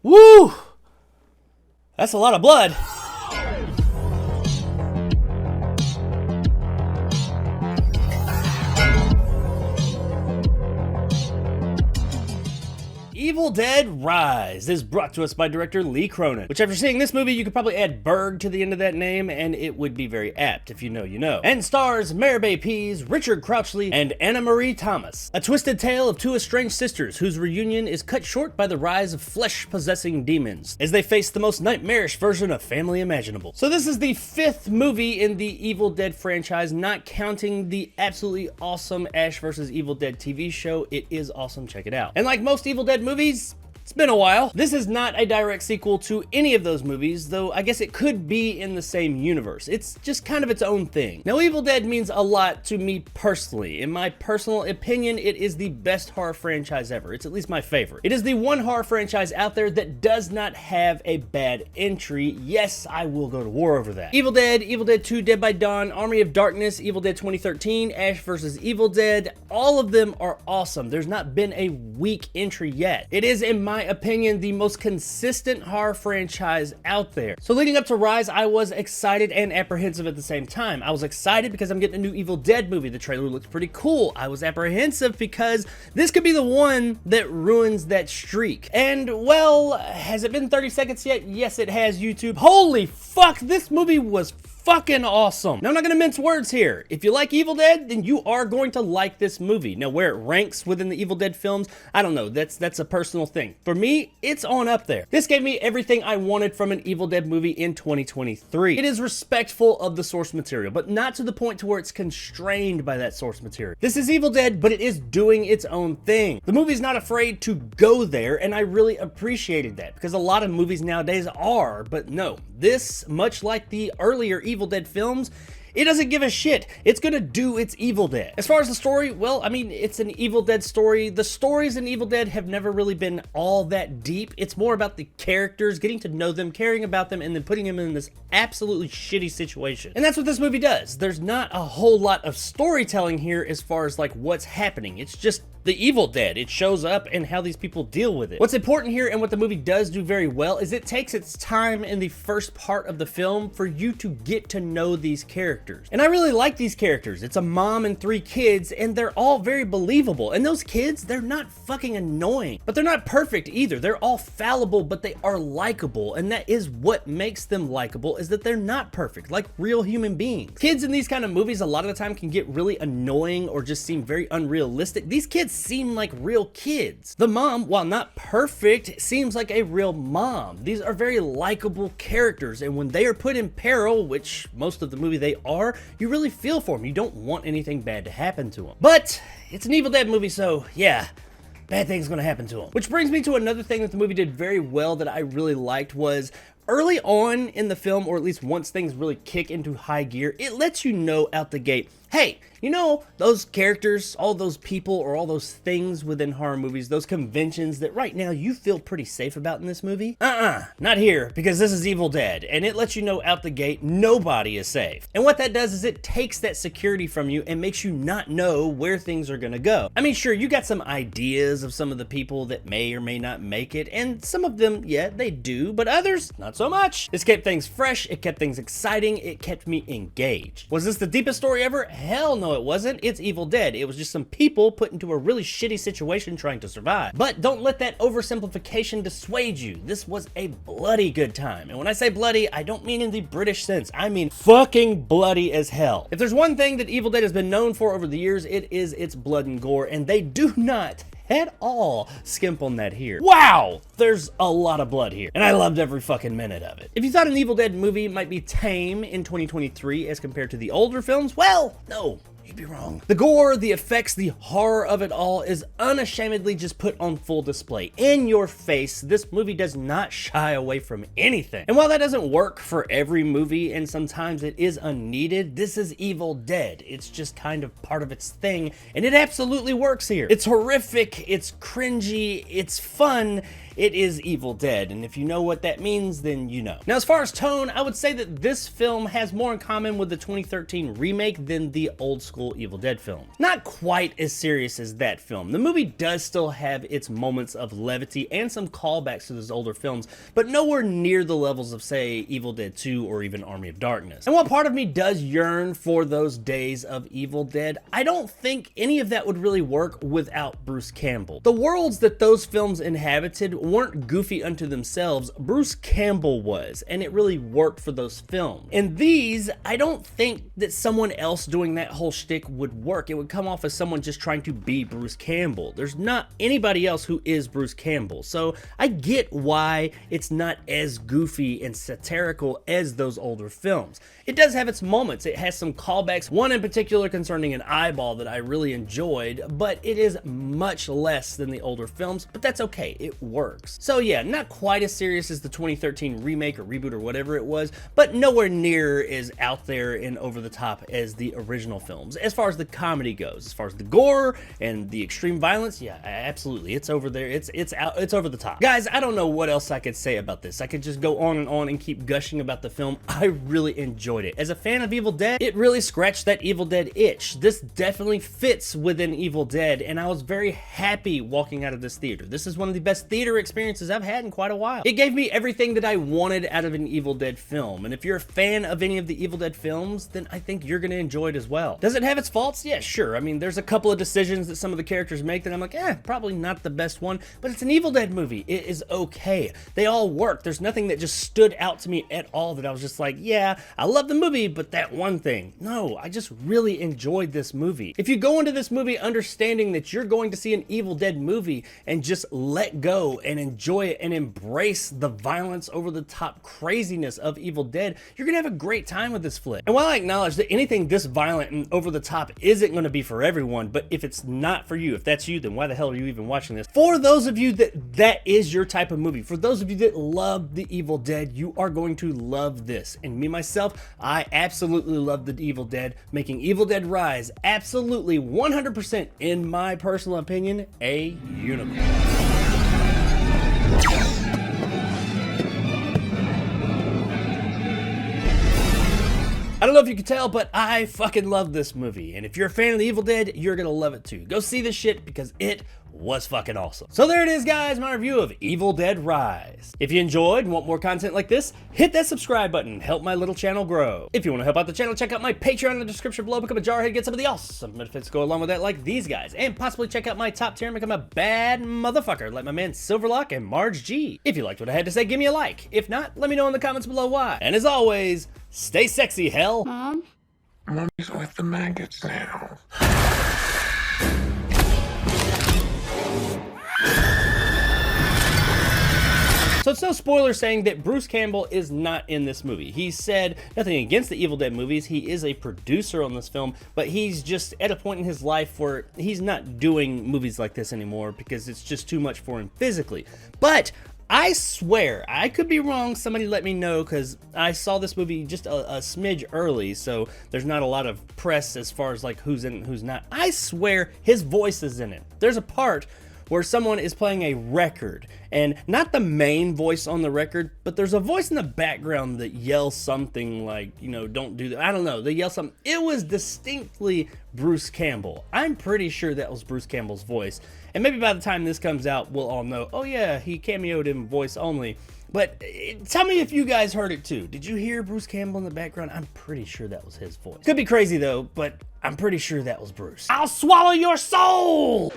Woo! That's a lot of blood. Evil Dead Rise is brought to us by director Lee Cronin, which after seeing this movie, you could probably add Berg to the end of that name, and it would be very apt. If you know, you know. And stars Maribel Pease, Richard Crouchley, and Anna-Maree Thomas. A twisted tale of two estranged sisters whose reunion is cut short by the rise of flesh-possessing demons as they face the most nightmarish version of family imaginable. So this is the 5th movie in the Evil Dead franchise, not counting the absolutely awesome Ash vs. Evil Dead TV show. It is awesome, check it out. And like most Evil Dead movies, it's been a while. This is not a direct sequel to any of those movies, though I guess it could be in the same universe. It's just kind of its own thing. Now, Evil Dead means a lot to me personally. In my personal opinion, it is the best horror franchise ever. It's at least my favorite. It is the one horror franchise out there that does not have a bad entry. Yes, I will go to war over that. Evil Dead, Evil Dead 2, Dead by Dawn, Army of Darkness, Evil Dead 2013, Ash vs. Evil Dead, all of them are awesome. There's not been a weak entry yet. It is, in my opinion, the most consistent horror franchise out there. So leading up to Rise, I was excited and apprehensive at the same time. I was excited because I'm getting a new Evil Dead movie. The trailer looks pretty cool. I was apprehensive because this could be the one that ruins that streak. And well, has it been 30 seconds yet? Yes, it has, YouTube. Holy fuck, this movie was fucking awesome. Now, I'm not gonna mince words here. If you like Evil Dead, then you are going to like this movie. Now, where it ranks within the Evil Dead films, I don't know. That's a personal thing. For me, it's on up there. This gave me everything I wanted from an Evil Dead movie in 2023. It is respectful of the source material, but not to the point to where it's constrained by that source material. This is Evil Dead, but it is doing its own thing. The movie's not afraid to go there, and I really appreciated that, because a lot of movies nowadays are, but no. This, much like the earlier Evil Dead films, it doesn't give a shit. It's gonna do its Evil Dead. As far as the story, well, I mean, it's an Evil Dead story. The stories in Evil Dead have never really been all that deep. It's more about the characters, getting to know them, caring about them, and then putting them in this absolutely shitty situation. And that's what this movie does. There's not a whole lot of storytelling here as far as like what's happening. It's just the Evil Dead. It shows up and how these people deal with it. What's important here and what the movie does do very well is it takes its time in the first part of the film for you to get to know these characters. And I really like these characters. It's a mom and 3 kids, and they're all very believable. And those kids, they're not fucking annoying, but they're not perfect either. They're all fallible, but they are likable. And that is what makes them likable, is that they're not perfect, like real human beings. Kids in these kind of movies a lot of the time can get really annoying or just seem very unrealistic. These kids seem like real kids. The mom, while not perfect, seems like a real mom. These are very likable characters, and when they are put in peril, which most of the movie they are, you really feel for them. You don't want anything bad to happen to them. But it's an Evil Dead movie, so yeah, bad things gonna happen to them. Which brings me to another thing that the movie did very well that I really liked was early on in the film, or at least once things really kick into high gear, it lets you know out the gate, hey, you know, those characters, all those people, or all those things within horror movies, those conventions that right now you feel pretty safe about in this movie? Not here, because this is Evil Dead, and it lets you know out the gate, nobody is safe. And what that does is it takes that security from you and makes you not know where things are gonna go. I mean, sure, you got some ideas of some of the people that may or may not make it, and some of them, yeah, they do, but others, not so much. This kept things fresh, it kept things exciting, it kept me engaged. Was this the deepest story ever? Hell no, it wasn't. It's Evil Dead. It was just some people put into a really shitty situation trying to survive. But don't let that oversimplification dissuade you. This was a bloody good time. And when I say bloody, I don't mean in the British sense. I mean fucking bloody as hell. If there's one thing that Evil Dead has been known for over the years, it is its blood and gore, and they do not at all skimp on that here. Wow, there's a lot of blood here, and I loved every fucking minute of it. If you thought an Evil Dead movie might be tame in 2023 as compared to the older films, well, no, you'd be wrong. The gore, the effects, the horror of it all is unashamedly just put on full display. In your face, this movie does not shy away from anything. And while that doesn't work for every movie, and sometimes it is unneeded, this is Evil Dead. It's just kind of part of its thing, and it absolutely works here. It's horrific, it's cringy, it's fun, it is Evil Dead, and if you know what that means, then you know. Now, as far as tone, I would say that this film has more in common with the 2013 remake than the old school Evil Dead film. Not quite as serious as that film. The movie does still have its moments of levity and some callbacks to those older films, but nowhere near the levels of, say, Evil Dead 2 or even Army of Darkness. And while part of me does yearn for those days of Evil Dead, I don't think any of that would really work without Bruce Campbell. The worlds that those films inhabited weren't goofy unto themselves. Bruce Campbell was, and it really worked for those films. In these, I don't think that someone else doing that whole shtick would work. It would come off as someone just trying to be Bruce Campbell. There's not anybody else who is Bruce Campbell, so I get why it's not as goofy and satirical as those older films. It does have its moments. It has some callbacks, one in particular concerning an eyeball that I really enjoyed, but it is much less than the older films, but that's okay, it works. So yeah, not quite as serious as the 2013 remake or reboot or whatever it was, but nowhere near as out there and over the top as the original films. As far as the comedy goes, as far as the gore and the extreme violence, yeah, absolutely, it's over there, it's over the top. Guys, I don't know what else I could say about this. I could just go on and keep gushing about the film. I really enjoyed it. As a fan of Evil Dead, it really scratched that Evil Dead itch. This definitely fits within Evil Dead, and I was very happy walking out of this theater. This is one of the best theater experiences I've had in quite a while. It gave me everything that I wanted out of an Evil Dead film, and if you're a fan of any of the Evil Dead films, then I think you're gonna enjoy it as well. Does it have its faults? Yeah, sure. I mean, there's a couple of decisions that some of the characters make that I'm like, probably not the best one, but it's an Evil Dead movie. It is okay. They all work. There's nothing that just stood out to me at all that I was just like, yeah, I love the movie, but that one thing. No, I just really enjoyed this movie. If you go into this movie understanding that you're going to see an Evil Dead movie and just let go and enjoy it and embrace the violence, over the top craziness of Evil Dead, you're gonna have a great time with this flick. And while I acknowledge that anything this violent and over the top isn't gonna be for everyone, but if it's not for you, if that's you, then why the hell are you even watching this? For those of you that is your type of movie, for those of you that love the Evil Dead, you are going to love this. And me, myself, I absolutely love the Evil Dead, making Evil Dead Rise absolutely 100%, in my personal opinion, a unicorn. I don't know if you can tell, but I fucking love this movie. And if you're a fan of the Evil Dead, you're gonna love it too. Go see this shit because it was fucking awesome. So there it is, guys, my review of Evil Dead Rise. If you enjoyed and want more content like this, hit that subscribe button, help my little channel grow. If you want to help out the channel, check out my Patreon in the description below, become a jarhead, get some of the awesome benefits go along with that, like these guys, and possibly check out my top tier and become a bad motherfucker like my man Silverlock and Marge G. If you liked what I had to say, give me a like. If not, let me know in the comments below why. And as always, stay sexy, hell. Mom? Mommy's with the maggots now. So it's no spoiler saying that Bruce Campbell is not in this movie. He said nothing against the Evil Dead movies. He is a producer on this film, but he's just at a point in his life where he's not doing movies like this anymore because it's just too much for him physically. But I swear, I could be wrong, somebody let me know, because I saw this movie just a smidge early, so there's not a lot of press as far as like who's in and who's not. I swear his voice is in it. There's a part where someone is playing a record, and not the main voice on the record, but there's a voice in the background that yells something like, you know, don't do that. I don't know, they yell something. It was distinctly Bruce Campbell. I'm pretty sure that was Bruce Campbell's voice. And maybe by the time this comes out, we'll all know, oh yeah, he cameoed in voice only. But tell me if you guys heard it too. Did you hear Bruce Campbell in the background? I'm pretty sure that was his voice. Could be crazy though, but I'm pretty sure that was Bruce. I'll swallow your soul!